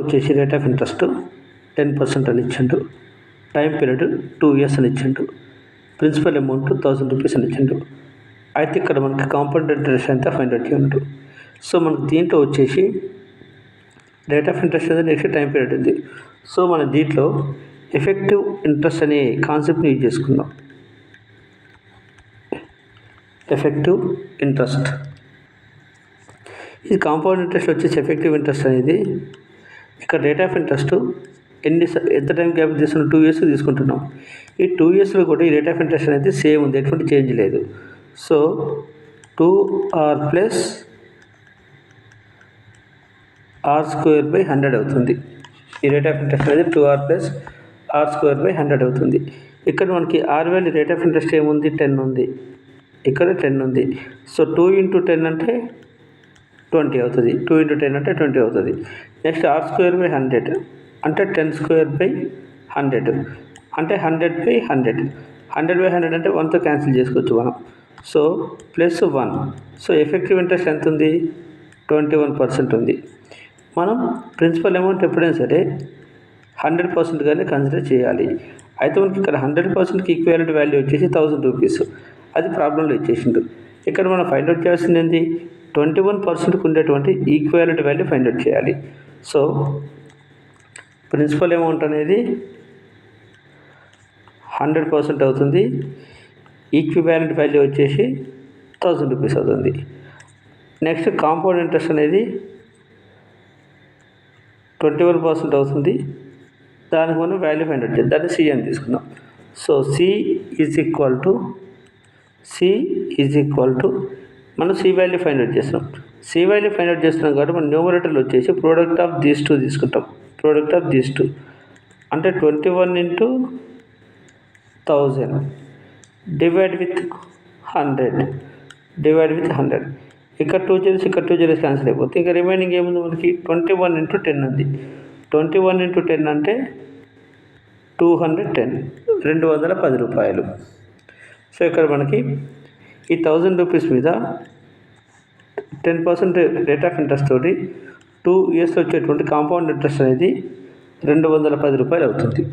వచ్చేసి rate of interest 10% అని ఇచ్చిండు. టైం పీరియడ్ 2 years అని ఇచ్చిండు. ప్రిన్సిపల్ అమౌంట్ 1000 రూపీస్ అని ఇచ్చిండు. అయితే ఇక్కడ మనకి కాంపౌండ్ ఇంట్రెస్ట్ ఎంత ఫైండ్ అవుట్ చేయమంటు. సో మనకు దీంట్లో వచ్చేసి రేట్ ఆఫ్ ఇంట్రెస్ట్ అనేది నెక్స్ట్ టైం పీరియడ్ ఉంది. సో మన దీంట్లో ఎఫెక్టివ్ ఇంట్రెస్ట్ అనే కాన్సెప్ట్ని యూజ్ చేసుకుందాం. ఎఫెక్టివ్ ఇంట్రెస్ట్, ఇది కాంపౌండ్ ఇంట్రెస్ట్ వచ్చేసి ఎఫెక్టివ్ ఇంట్రెస్ట్ అనేది ఇక్కడ రేట్ ఆఫ్ ఇంట్రెస్ట్ ఎంత టైం గ్యాప్ తీసుకున్నాం, 2 years తీసుకుంటున్నాం. ఈ 2 yearsలో కూడా ఈ రేట్ ఆఫ్ ఇంట్రెస్ట్ అనేది సేమ్ ఉంది, ఎటువంటి చేంజ్ లేదు. సో 2r ప్లస్ r² 100 అవుతుంది. ఈ రేట్ ఆఫ్ ఇంట్రెస్ట్ అనేది 2r ప్లస్ r² 100 అవుతుంది. ఇక్కడ మనకి r value rate of interest ఏముంది, 10 ఉంది, ఇక్కడ 10 ఉంది. సో 2 × 10 అంటే 20 అవుతుంది. 2 × 10 అంటే 20 అవుతుంది. నెక్స్ట్ r² 100 అంటే 10² 100 అంటే 100/100. 100/100 అంటే 1తో క్యాన్సిల్ చేసుకోవచ్చు మనం. So plus 1. So effective interest ఎంత ఉంది, 21% ఉంది. మనం ప్రిన్సిపల్ అమౌంట్ ఎప్పుడైనా సరే 100%గానే కన్సిడర్ చేయాలి. అయితే మనకి ఇక్కడ 100%కి ఈక్వాలెంట్ వాల్యూ వచ్చేసి 1000 రూపీస్. అది ప్రాబ్లంలో ఇచ్చేసిండు. ఇక్కడ మనం ఫైండ్ అవుట్ చేయాల్సింది ఏంటి, 21%కి ఉండేటువంటి ఈక్వాలెంట్ వాల్యూ ఫైండ్ అవుట్ చేయాలి. సో ప్రిన్సిపల్ అమౌంట్ అనేది 100% అవుతుంది. ఈక్వివాలెంట్ వాల్యూ వచ్చేసి 1000 రూపీస్ అవుతుంది. నెక్స్ట్ కాంపౌండ్ ఇంట్రెస్ట్ అనేది 21% అవుతుంది. దానికి మనం వాల్యూ ఫైండ్ అవుట్ చేయాలి. దాన్ని C అని తీసుకుందాం. So C is equal to మనం C వాల్యూ ఫైండ్ అవుట్ చేస్తున్నాం. C వాల్యూ ఫైండ్ అవుట్ చేస్తున్నాం కాబట్టి మనం న్యూమరేటర్లో వచ్చేసి ప్రోడక్ట్ ఆఫ్ దీస్ 2 తీసుకుంటాం. ప్రోడక్ట్ ఆఫ్ దీస్ 2 అంటే 21 × 1000 డివైడ్ విత్ 100 ఇక్కడ 2 zeros ఇక్కడ 2 zeros క్యాన్సిల్ అయిపోతుంది. ఇంకా రిమైనింగ్ ఏముంది మనకి 21 × 10 ఉంది. 21 × 10 అంటే 210, 210 రూపాయలు. సో ఇక్కడ మనకి ఈ 1000 రూపీస్ మీద 10% రేట్ ఆఫ్ ఇంట్రెస్ట్ తోటి 2 yearsలో వచ్చేటువంటి కాంపౌండ్ ఇంట్రెస్ట్ అనేది 210 రూపాయలు అవుతుంది.